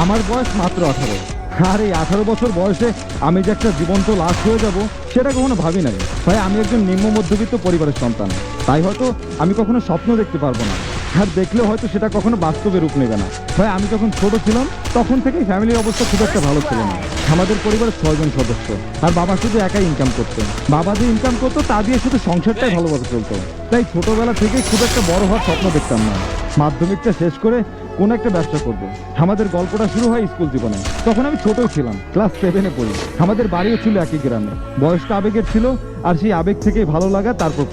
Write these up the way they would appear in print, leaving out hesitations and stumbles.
আমার বয়স মাত্র 18। আর এই 18 বছর বয়সে আমি যে একটা জীবন্ত লাশ হয়ে যাব সেটা কখনো ভাবি নাই ভাই। আমি একজন নিম্ন মধ্যবিত্ত পরিবারের সন্তান, তাই হয়তো আমি কখনো স্বপ্ন দেখতে পারবো না, আর দেখলেও হয়তো সেটা কখনো বাস্তবে রূপ নেবে না। ভাই আমি যখন ছোট ছিলাম তখন থেকেই ফ্যামিলির অবস্থা খুব একটা ভালো ছিল না। আমাদের পরিবারের 6 জন সদস্য, আর বাবা শুধু একাই ইনকাম করতো। বাবা যে ইনকাম করতো তা দিয়ে শুধু সংসারটাই ভালোভাবে চলতো। তাই ছোটবেলা থেকেই খুব একটা বড় হওয়ার স্বপ্ন দেখতাম না। মাধ্যমিকটা শেষ করে কোনো একটা ব্যবসা করব। আমাদের গল্পটা শুরু হয় স্কুল জীবনে। তখন আমি ছোটই ছিলাম, ক্লাস 7-এ পড়ি। আমাদের বাড়িও ছিল একই গ্রামে। বয়সটা আবেগের ছিল, আর সেই আবেগ থেকেই ভালো লাগা, তারপর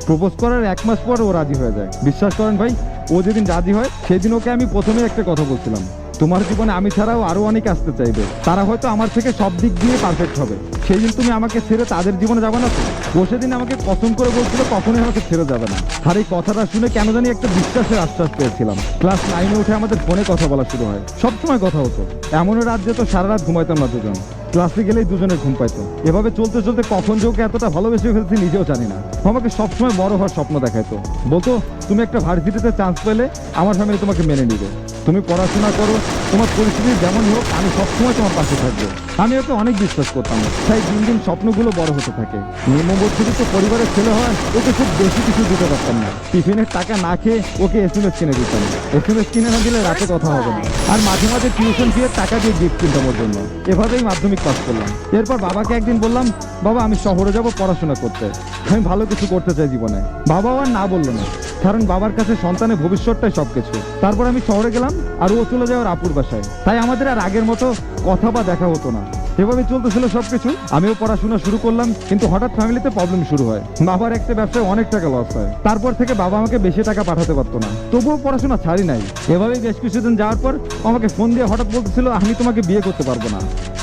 প্রপোজ করার 1 মাস পর ও রাজি হয়ে যায়। বিশ্বাস করেন ভাই, ও যেদিন রাজি হয় সেদিন ওকে আমি প্রথমে একটা কথা বলছিলাম, তোমার জীবনে আমি ছাড়াও আরো অনেক আসতে চাইবে, তারা হয়তো আমার থেকে সব দিক দিয়ে পারফেক্ট হবে। সেই দিন তুমি আমাকে ছেড়ে তাদের জীবনে যাবে না তো? ও সেদিন আমাকে কসম করে বলছিল কখনোই আমাকে ছেড়ে যাবে না। আর এই কথাটা শুনে কেন জানি একটা বিশ্বাসের আশ্বাস পেয়েছিলাম। ক্লাস 9-এ উঠে আমাদের ফোনে কথা বলা শুরু হয়। সবসময় কথা হতো। এমনও রাত যেত সারা রাত ঘুমাইতাম না দুজন। ক্লাসে গেলেই দুজনে ঘুম পাইতো। এভাবে চলতে চলতে কখন যে ওকে এতটা ভালোবেসে ফেলছি নিজেও জানি না। আমাকে সবসময় বড় হওয়ার স্বপ্ন দেখাইতো। বলতো তুমি একটা ভার্সিটিতে চান্স পেলে আমার ফ্যামিলি তোমাকে মেনে নিবে। তুমি পড়াশোনা করো, তোমার পরিস্থিতি যেমনই হোক আমি সবসময় তোমার পাশে থাকবো। আমি ওকে অনেক বিশ্বাস করতাম, তাই দিন দিন স্বপ্নগুলো বড় হতে থাকে। নিম্নমধ্যবিত্ত পরিবারের ছেলে হয়, ওকে খুব বেশি কিছু দিতে পারতাম না। টিফিনের টাকা না খেয়ে ওকে SMS কিনে দিতাম। SMS কিনে না দিলে রাতে কথা হবে না। আর মাঝে মাঝে টিউশন ফিয়ে টাকা দিয়ে গিফট কিনতাম ওর জন্য। এভাবেই মাধ্যমিক পাস করলাম। এরপর বাবাকে একদিন বললাম, বাবা আমি শহরে যাব পড়াশোনা করতে, আমি ভালো কিছু করতে চাই জীবনে। বাবাও আর না বললো না, কারণ বাবার কাছে সন্তানের ভবিষ্যৎটাই সবকিছু। তারপর আমি শহরে গেলাম, আর ও চলে যায় ওর আপুর বাসায়। তাই আমাদের আর আগের মতো কথা বা দেখা হতো না। এভাবে চলতেছিল সবকিছু। আমিও পড়াশোনা শুরু করলাম, কিন্তু হঠাৎ ফ্যামিলিতে প্রবলেম শুরু হয়। বাবার একটা ব্যবসায় অনেক টাকা লস হয়। তারপর থেকে বাবা আমাকে বেশি টাকা পাঠাতে পারতো না, তবুও পড়াশোনা ছাড়ি নাই। এভাবেই বেশ কিছুদিন যাওয়ার পর আমাকে ফোন দিয়ে হঠাৎ বলতেছিল আমি তোমাকে বিয়ে করতে পারবো না,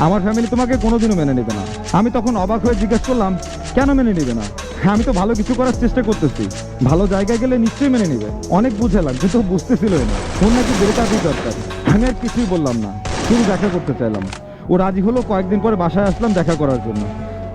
আমার ফ্যামিলি তোমাকে কোনোদিনও মেনে নেবে না। আমি তখন অবাক হয়ে জিজ্ঞেস করলাম, কেন মেনে নেবে না? আমি তো ভালো কিছু করার চেষ্টা করতেছি, ভালো জায়গায় গেলে নিশ্চয়ই মেনে নেবে। অনেক বুঝালাম, কিন্তু বুঝতেছিলই না। ফোন নাকি ব্রেকআপই দরকার। আমি আর কিছুই বললাম না, শুধু দেখা করতে চাইলাম। ও রাজি হলো। কয়েকদিন পরে বাসায় আসলাম দেখা করার জন্য।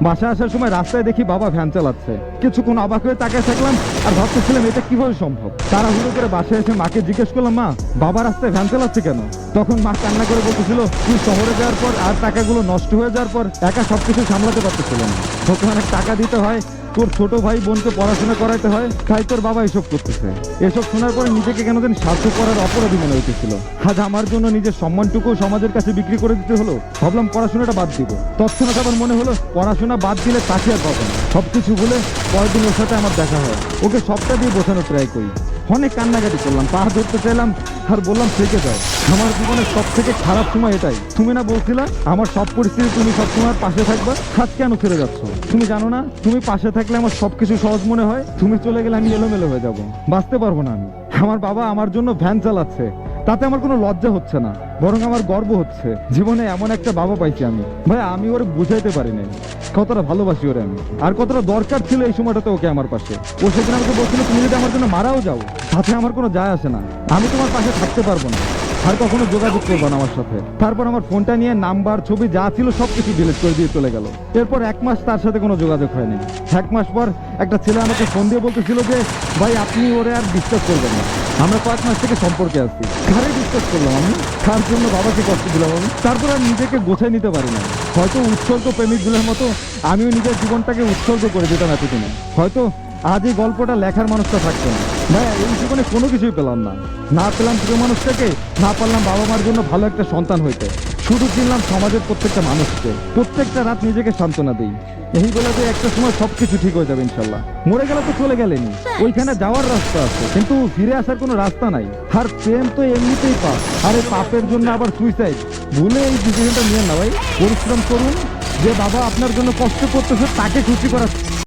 বাসায় আসার সময় রাস্তায় দেখি বাবা ভ্যান চালাচ্ছে। কিছুক্ষণ অবাক হয়ে তাকিয়ে থাকলাম, আর ভাবতেছিলাম এটা কিভাবে সম্ভব। তাড়াহুড়ো করে বাসায় এসে মাকে জিজ্ঞেস করলাম, মা বাবা রাস্তায় ভ্যান চালাচ্ছে কেন? তখন মা কান্না করে বলতেছিল, তুই শহরে যাওয়ার পর আর টাকাগুলো নষ্ট হয়ে যাওয়ার পর একা সবকিছু সামলাতে পারতেছিল না, তোকে অনেক টাকা দিতে হয়, তোর ছোট ভাই বোনকে পড়াশোনা করাইতে হয়, তাই তোর বাবা এসব করতেছে। এসব শোনার পরে নিজেকে কেন যেন স্বার্থ করার অপরাধী মনে হইতেছিল। আজ আমার জন্য নিজের সম্মানটুকু সমাজের কাছে বিক্রি করে দিতে হলো। ভাবলাম পড়াশোনাটা বাদ দিব। তৎক্ষণাৎ আবার মনে হলো পড়াশোনা বাদ দিলে তাকে আর পাবো না। সবকিছু ভুলে পরের দিন ওর সাথে আমার দেখা হয়। ওকে সবটা দিয়ে বোঝানোর ট্রাই করি। অনেক কান্নাকাটি করলাম, পা ধরতে চাইলাম, আর বললাম থেকে যায়। আমার জীবনের সব থেকে খারাপ সময় এটাই। তুমি না বলছিলা আমার সব পরিস্থিতি তুমি সবসময় পাশে থাকবা, আজ কেন ছেড়ে যাচ্ছ? তুমি জানো না তুমি পাশে থাকলে আমার সবকিছু সহজ মনে হয়, তুমি চলে গেলে আমি এলোমেলো হয়ে যাব, বাঁচতে পারবো না আমি। আমার বাবা আমার জন্য ভ্যান চালাচ্ছে, তাতে আমার কোনো লজ্জা হচ্ছে না, বরং আমার গর্ব হচ্ছে। জীবনে এমন একটা বাবা পাইছি আমি। ভাই আমি ওরে বুঝাইতে পারি নাই কতটা ভালোবাসি ওরে আমি, আর কতটা দরকার ছিল এই সময়টাতে ওকে আমার পাশে। ও সেদিন আমাকে বলছিল, তুমি যদি আমার জন্য মারাও যাও তাতে আমার কোনো যায় আসে না, আমি তোমার পাশে থাকতে পারবো না, আর কখনো যোগাযোগ করবো না আমার সাথে। তারপর আমার ফোনটা নিয়ে নাম্বার ছবি যা ছিল সবকিছু ডিলিট করে দিয়ে চলে গেল। এরপর 1 মাস তার সাথে কোনো যোগাযোগ হয়নি। 1 মাস পর একটা ছেলে আমাকে ফোন দিয়ে বলতেছিল যে, ভাই আপনি ওরে আর বিশ্বাস করবেন না, আমরা কয়েক মাস থেকে সম্পর্কে আছি। কারে বিশ্বাস করলাম আমি? তার জন্য বাবাকে কষ্ট দিলাম আমি। তারপর আর নিজেকে গোছায় নিতে পারি না। হয়তো উৎসর্গ প্রেমিকগুলোর মতো আমিও নিজের জীবনটাকে উৎসর্গ করে দিতাম এতদিনে, হয়তো আজ এই গল্পটা লেখার মানুষটা থাকতো না। ভাই এই জীবনে কোনো কিছুই পেলাম না, না পেলাম প্রিয় মানুষটাকে, না পারলাম বাবা মার জন্য ভালো একটা সন্তান হইতে। শুধু চিনলাম সমাজের প্রত্যেকটা মানুষকে, প্রত্যেকটা রাত নিজেকে সান্ত্বনা দিই এই বলে যে একটা সময় সবকিছু ঠিক হয়ে যাবে ইনশাল্লাহ। মরে গেলে তো চলে গেলেনি, ওইখানে যাওয়ার রাস্তা আছে, কিন্তু ফিরে আসার কোনো রাস্তা নাই। আর প্রেম তো এমনিতেই পাপ, আর এই পাপের জন্য আবার সুইসাইড। ভুলে এই ডিসিশনটা নিয়ে না ভাই, পরিশ্রম করুন। যে বাবা আপনার জন্য কষ্ট করতেছে তাকে খুশি করার